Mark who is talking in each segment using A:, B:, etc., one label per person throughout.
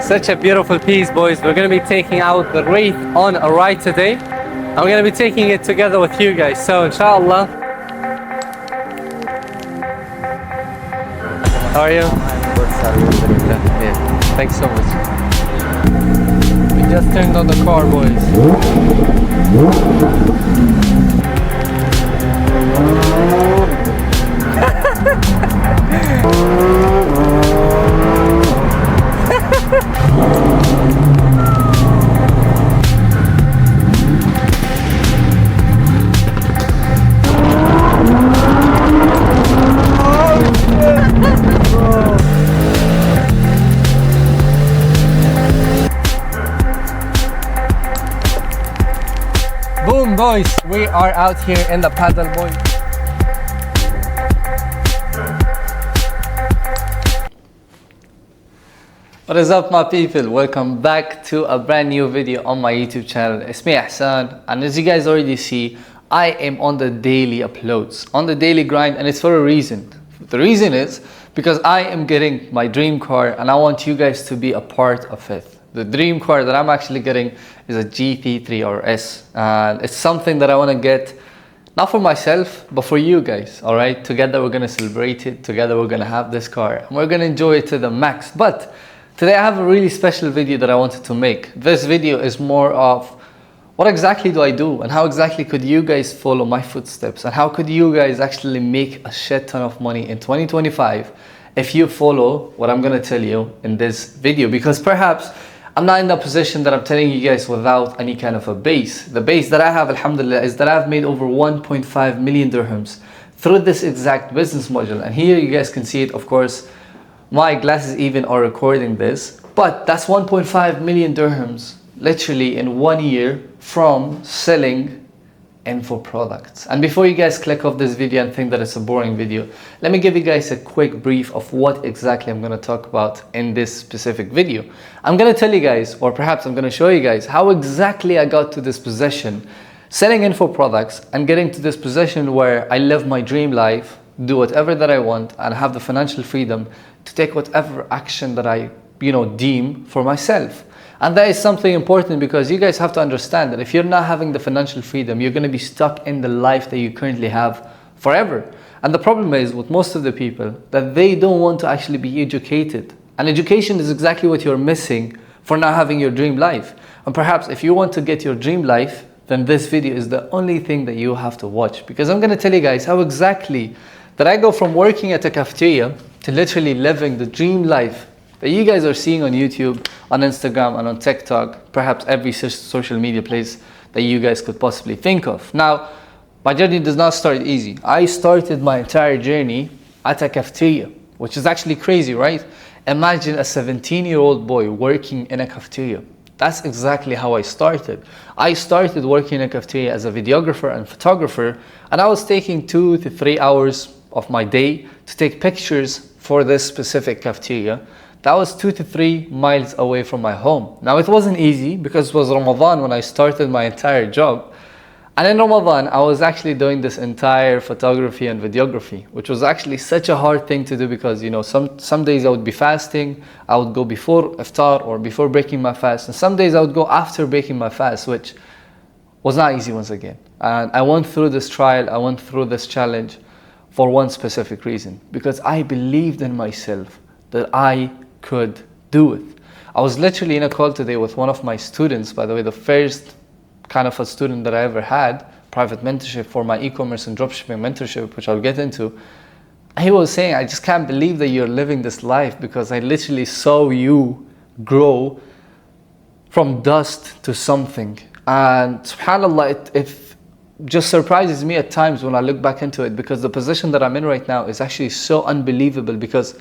A: Such a beautiful piece, boys. We're going to be taking out the wreath on a ride today. I'm going to be taking it together with you guys. So, inshallah. How are you? Yeah. Thanks so much. We just turned on the car, boys. Boom, boys, we are out here in the paddle, boys. What is up, my people? Welcome back to a brand new video on my YouTube channel. It's me, Ahsan, and as you guys already see, I am on the daily uploads, on the daily grind, and it's for a reason. The reason is because I am getting my dream car and I want you guys to be a part of it. The dream car that I'm actually getting is a GT3 RS, and it's something that I want to get not for myself but for you guys. All right, together we're going to celebrate it, together we're going to have this car and we're going to enjoy it to the max. But today I have a really special video that I wanted to make. This video is more of what exactly do I do and how exactly could you guys follow my footsteps and how could you guys actually make a shit ton of money in 2025 if you follow what I'm going to tell you in this video. Because perhaps I'm not in the position that I'm telling you guys without any kind of a base. The base that I have, alhamdulillah, is that I've made over 1.5 million dirhams through this exact business model. And here you guys can see it. Of course, my glasses even are recording this, but that's 1.5 million dirhams literally in 1 year from selling info products. And before you guys click off this video and think that it's a boring video, let me give you guys a quick brief of what exactly I'm going to talk about in this specific video. I'm going to tell you guys, or perhaps I'm going to show you guys how exactly I got to this position selling info products and getting to this position where I live my dream life, do whatever that I want and have the financial freedom to take whatever action that I deem for myself. And that is something important because you guys have to understand that if you're not having the financial freedom, you're going to be stuck in the life that you currently have forever. And the problem is with most of the people that they don't want to actually be educated. And education is exactly what you're missing for not having your dream life. And perhaps if you want to get your dream life, then this video is the only thing that you have to watch. Because I'm going to tell you guys how exactly that I go from working at a cafeteria to literally living the dream life that you guys are seeing on YouTube, on Instagram and on TikTok, perhaps every social media place that you guys could possibly think of. Now, my journey does not start easy. I started my entire journey at a cafeteria, which is actually crazy, right? Imagine a 17-year-old boy working in a cafeteria. That's exactly how I started. I started working in a cafeteria as a videographer and photographer, and I was taking 2 to 3 hours of my day to take pictures for this specific cafeteria. That was 2 to 3 miles away from my home. Now it wasn't easy because it was Ramadan when I started my entire job. And in Ramadan, I was actually doing this entire photography and videography, which was actually such a hard thing to do because, some days I would be fasting. I would go before iftar or before breaking my fast. And some days I would go after breaking my fast, which was not easy once again. And I went through this trial, I went through this challenge for one specific reason, because I believed in myself that I could do it. I was literally in a call today with one of my students, by the way, the first kind of a student that I ever had, private mentorship for my e-commerce and dropshipping mentorship, which I'll get into. He was saying, I just can't believe that you're living this life because I literally saw you grow from dust to something. And subhanAllah, it just surprises me at times when I look back into it, because the position that I'm in right now is actually so unbelievable because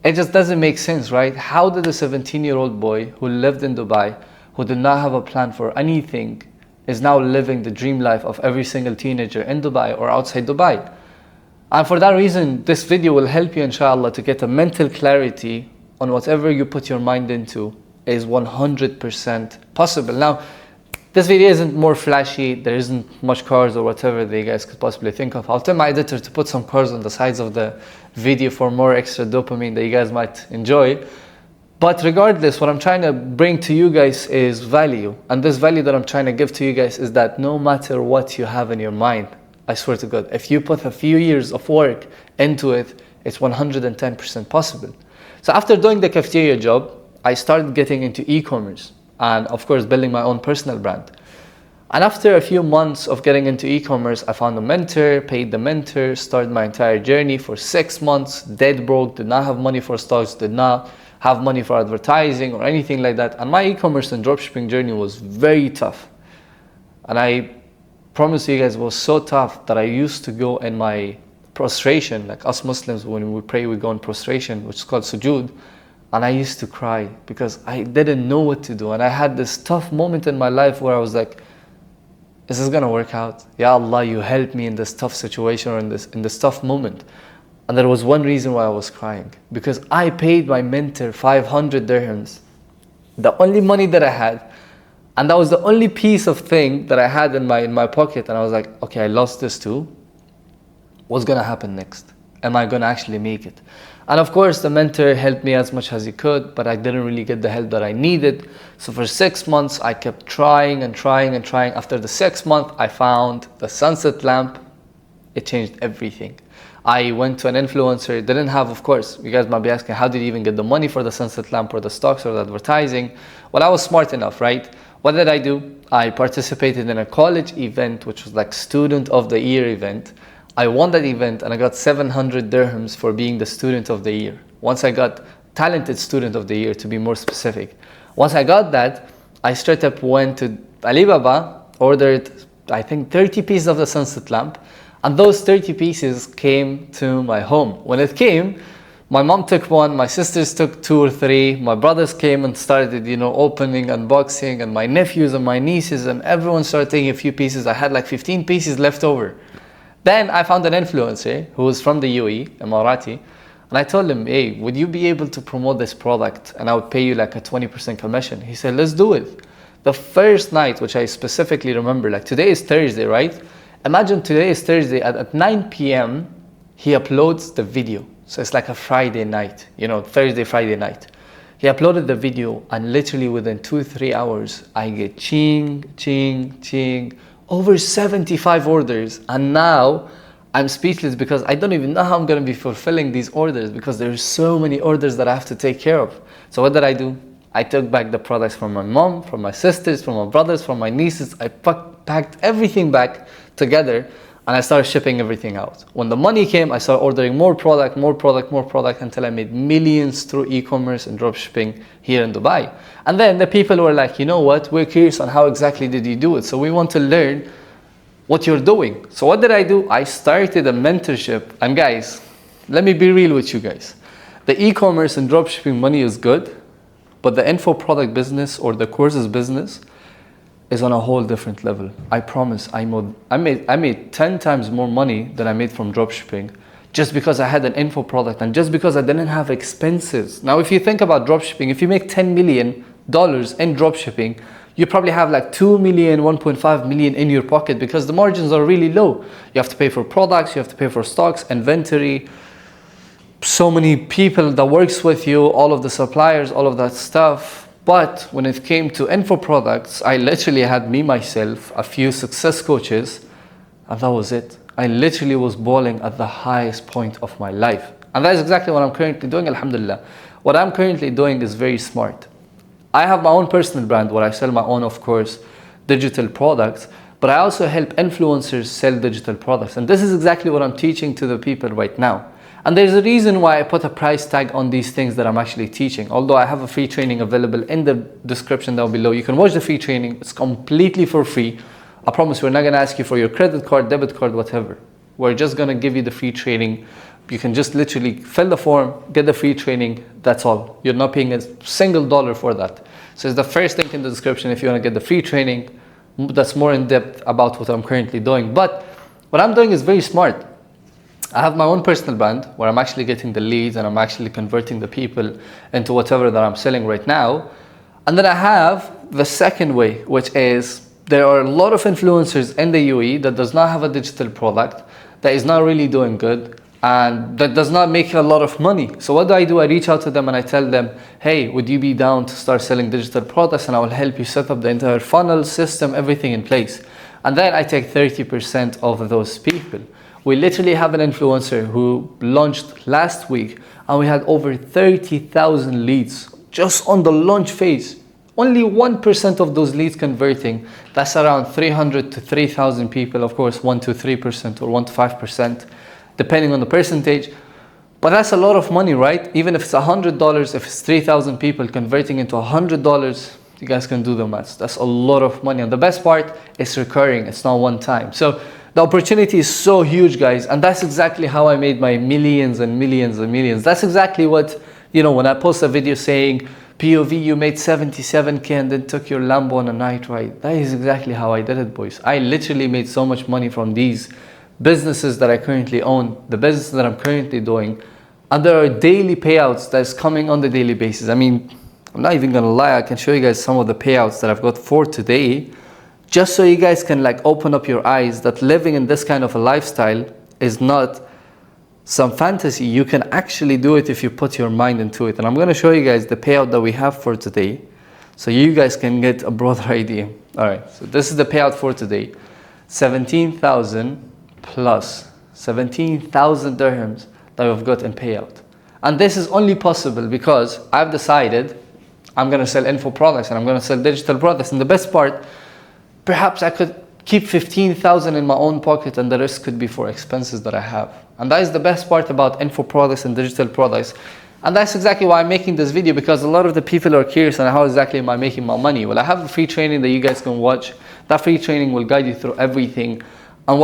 A: it just doesn't make sense, right? How did a 17-year-old boy who lived in Dubai, who did not have a plan for anything, is now living the dream life of every single teenager in Dubai or outside Dubai? And for that reason, this video will help you, inshallah, to get a mental clarity on whatever you put your mind into is 100% possible. Now, this video isn't more flashy, there isn't much cars or whatever that you guys could possibly think of. I'll tell my editor to put some cars on the sides of the video for more extra dopamine that you guys might enjoy. But regardless, what I'm trying to bring to you guys is value. And this value that I'm trying to give to you guys is that no matter what you have in your mind, I swear to God, if you put a few years of work into it, it's 110% possible. So after doing the cafeteria job, I started getting into e-commerce and of course building my own personal brand. And after a few months of getting into e-commerce, I found a mentor, paid the mentor, started my entire journey for 6 months, dead broke, did not have money for stocks, did not have money for advertising or anything like that. And my e-commerce and dropshipping journey was very tough. And I promise you guys, it was so tough that I used to go in my prostration, like us Muslims, when we pray, we go in prostration, which is called sujood. And I used to cry because I didn't know what to do. And I had this tough moment in my life where I was like, is this gonna work out? Ya Allah, you help me in this tough situation or in this tough moment. And there was one reason why I was crying, because I paid my mentor 500 dirhams, the only money that I had, and that was the only piece of thing that I had in my pocket. And I was like, okay, I lost this too. What's gonna happen next? Am I gonna actually make it? And of course, the mentor helped me as much as he could, but I didn't really get the help that I needed. So for 6 months, I kept trying and trying and trying. After the 6th month, I found the sunset lamp. It changed everything. I went to an influencer. It didn't have, of course, you guys might be asking, how did you even get the money for the sunset lamp or the stocks or the advertising? Well, I was smart enough, right? What did I do? I participated in a college event, which was like student of the year event. I won that event and I got 700 dirhams for being the student of the year. Once I got talented student of the year, to be more specific. Once I got that, I straight up went to Alibaba, ordered I think 30 pieces of the sunset lamp, and those 30 pieces came to my home. When it came, my mom took one, my sisters took 2 or 3, my brothers came and started, opening, unboxing, and my nephews and my nieces and everyone started taking a few pieces. I had like 15 pieces left over. Then I found an influencer who was from the UAE, Emirati, and I told him, hey, would you be able to promote this product and I would pay you like a 20% commission? He said, let's do it. The first night, which I specifically remember, like today is Thursday, right? Imagine today is Thursday, at 9 p.m. he uploads the video. So it's like a Friday night, Thursday, Friday night. He uploaded the video and literally within 2-3 hours, I get ching, ching, ching, over 75 orders. And now I'm speechless because I don't even know how I'm going to be fulfilling these orders because there's so many orders that I have to take care of. So what did I do? I took back the products from my mom, from my sisters, from my brothers, from my nieces. I packed everything back together and I started shipping everything out. When the money came, I started ordering more product until I made millions through e-commerce and dropshipping here in Dubai. And then the people were like, you know what, we're curious on how exactly did you do it. So we want to learn what you're doing. So what did I do? I started a mentorship. And guys, let me be real with you guys. The e-commerce and dropshipping money is good, but the info product business or the courses business is on a whole different level. I promise. I made 10 times more money than I made from dropshipping just because I had an info product and just because I didn't have expenses. Now, if you think about dropshipping, if you make $10 million in dropshipping, you probably have like 2 million, 1.5 million in your pocket because the margins are really low. You have to pay for products, you have to pay for stocks, inventory, so many people that works with you, all of the suppliers, all of that stuff. But when it came to info products, I literally had myself, a few success coaches, and that was it. I literally was balling at the highest point of my life. And that is exactly what I'm currently doing, alhamdulillah. What I'm currently doing is very smart. I have my own personal brand where I sell my own, of course, digital products, but I also help influencers sell digital products. And this is exactly what I'm teaching to the people right now. And there's a reason why I put a price tag on these things that I'm actually teaching. Although I have a free training available in the description down below. You can watch the free training. It's completely for free. I promise we're not going to ask you for your credit card, debit card, whatever. We're just going to give you the free training. You can just literally fill the form, get the free training. That's all. You're not paying a single dollar for that. So it's the first link in the description if you want to get the free training. That's more in depth about what I'm currently doing. But what I'm doing is very smart. I have my own personal brand where I'm actually getting the leads and I'm actually converting the people into whatever that I'm selling right now. And then I have the second way, which is there are a lot of influencers in the UAE that does not have a digital product, that is not really doing good. and that does not make a lot of money. So what do? I reach out to them and I tell them, hey, would you be down to start selling digital products, and I will help you set up the entire funnel system, everything in place. And then I take 30% of those people. We literally have an influencer who launched last week, and we had over 30,000 leads just on the launch phase. Only 1% of those leads converting. That's around 300 to 3,000 people. Of course, 1 to 3% or 1 to 5%, depending on the percentage. But that's a lot of money, right? Even if it's $100, if it's 3,000 people converting into $100, you guys can do the maths. That's a lot of money. And the best part, it's recurring. It's not one time. So the opportunity is so huge, guys. And that's exactly how I made my millions and millions and millions. That's exactly what, when I post a video saying, POV, you made 77K and then took your Lambo on a night ride. That is exactly how I did it, boys. I literally made so much money from these businesses that I currently own, the business that I'm currently doing. And there are daily payouts that's coming on the daily basis. I mean, I'm not even gonna lie, I can show you guys some of the payouts that I've got for today, just so you guys can open up your eyes that living in this kind of a lifestyle is not some fantasy. You can actually do it if you put your mind into it. And I'm gonna show you guys the payout that we have for today, so you guys can get a broader idea. All right, so this is the payout for today. 17,000 plus 17,000 dirhams that we've got in payout. And this is only possible because I've decided I'm gonna sell info products and I'm gonna sell digital products. And the best part, perhaps I could keep 15,000 in my own pocket and the rest could be for expenses that I have. And that is the best part about info products and digital products. And that's exactly why I'm making this video, because a lot of the people are curious on how exactly am I making my money. Well, I have a free training that you guys can watch. That free training will guide you through everything. And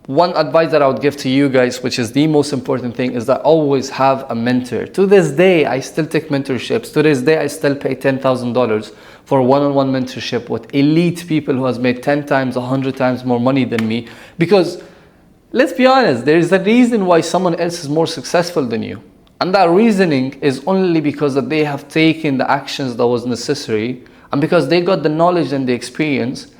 A: one advice that I would give to you guys, which is the most important thing, is that always have a mentor. To this day, I still take mentorships. To this day, I still pay $10,000 for one-on-one mentorship with elite people who has made 10 times, 100 times more money than me. Because let's be honest, there is a reason why someone else is more successful than you. And that reasoning is only because that they have taken the actions that was necessary, and because they got the knowledge and the experience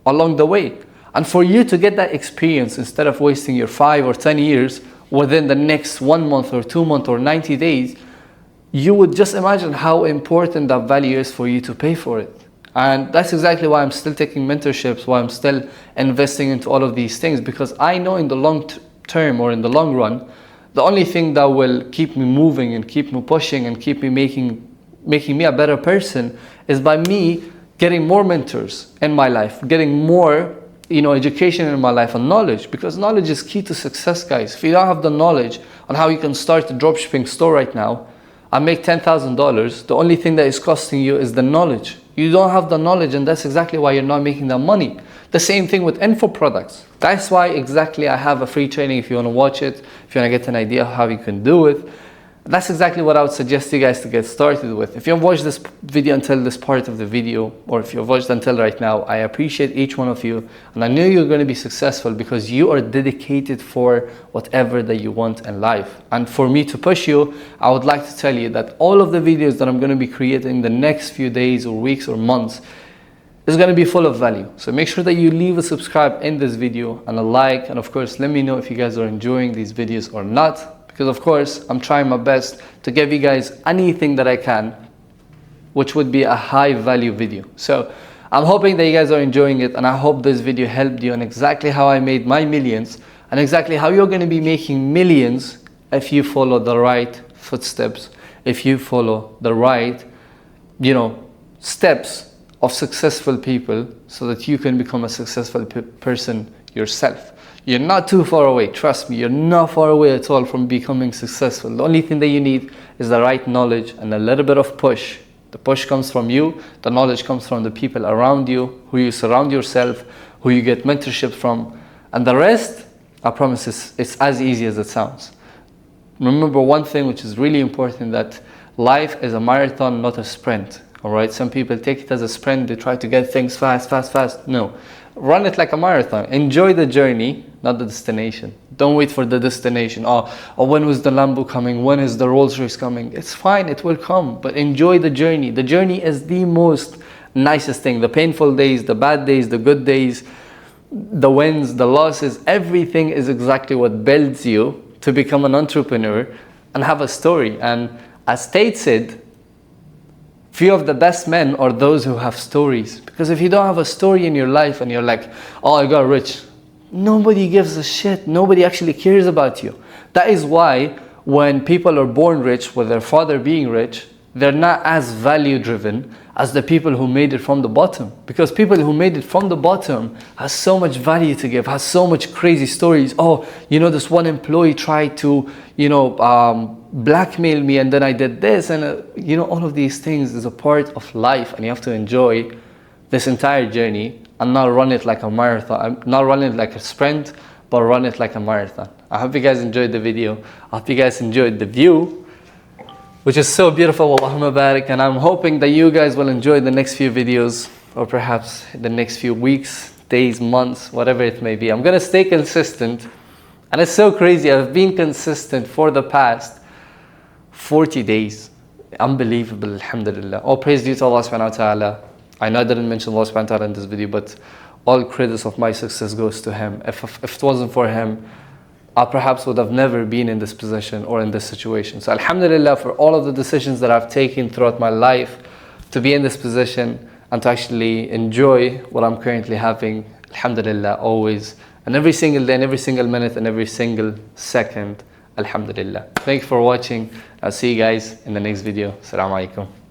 A: along the way. And for you to get that experience, instead of wasting your 5 or 10 years within the next 1 month or 2 months or 90 days, you would just imagine how important that value is for you to pay for it. And that's exactly why I'm still taking mentorships, why I'm still investing into all of these things, because I know in the long term or in the long run, the only thing that will keep me moving and keep me pushing and keep me making me a better person is by me getting more mentors in my life, getting more education in my life and knowledge, because knowledge is key to success, guys. If you don't have the knowledge on how you can start a dropshipping store right now and make $10,000, the only thing that is costing you is the knowledge. You don't have the knowledge, and that's exactly why you're not making that money. The same thing with info products. That's why exactly I have a free training if you want to watch it, if you want to get an idea of how you can do it. That's exactly what I would suggest you guys to get started with. If you've watched this video until this part of the video, or if you've watched until right now, I appreciate each one of you. And I know you're going to be successful because you are dedicated for whatever that you want in life. And for me to push you, I would like to tell you that all of the videos that I'm going to be creating the next few days or weeks or months is going to be full of value. So make sure that you leave a subscribe in this video and a like. And of course, let me know if you guys are enjoying these videos or not. Because of course, I'm trying my best to give you guys anything that I can, which would be a high value video. So I'm hoping that you guys are enjoying it, and I hope this video helped you on exactly how I made my millions and exactly how you're going to be making millions if you follow the right footsteps, if you follow the right, steps of successful people, so that you can become a successful person yourself. You're not too far away, trust me, you're not far away at all from becoming successful. The only thing that you need is the right knowledge and a little bit of push. The push comes from you, the knowledge comes from the people around you, who you surround yourself, who you get mentorship from, and the rest, I promise, it's as easy as it sounds. Remember one thing which is really important, that life is a marathon, not a sprint. All right, some people take it as a sprint, they try to get things fast. No. Run it like a marathon. Enjoy the journey, not the destination. Don't wait for the destination. Oh, when was the Lambo coming? When is the Rolls Royce coming? It's fine, it will come, but enjoy the journey. The journey is the most nicest thing. The painful days, the bad days, the good days, the wins, the losses, everything is exactly what builds you to become an entrepreneur and have a story. And as Tate said, few of the best men are those who have stories. Because if you don't have a story in your life and you're like, oh, I got rich, nobody gives a shit. Nobody actually cares about you. That is why when people are born rich, with their father being rich, they're not as value driven as the people who made it from the bottom. Because people who made it from the bottom has so much value to give, has so much crazy stories. Oh, you know, this one employee tried to, blackmail me and then I did this. And, all of these things is a part of life, and you have to enjoy this entire journey and not run it like a marathon, not run it like a sprint, but run it like a marathon. I hope you guys enjoyed the video. I hope you guys enjoyed the view, which is so beautiful. Allahumma barik. And I'm hoping that you guys will enjoy the next few videos, or perhaps the next few weeks, days, months, whatever it may be. I'm going to stay consistent. And it's so crazy. I've been consistent for the past 40 days. Unbelievable, alhamdulillah. All praise due to Allah subhanahu wa ta'ala. I know I didn't mention Allah subhanahu wa ta'ala in this video, but all credits of my success goes to Him. If it wasn't for Him, I perhaps would have never been in this position or in this situation. So alhamdulillah for all of the decisions that I've taken throughout my life to be in this position and to actually enjoy what I'm currently having. Alhamdulillah, always. And every single day, and every single minute, and every single second. Alhamdulillah. Thank you for watching. I'll see you guys in the next video. Assalamu alaikum.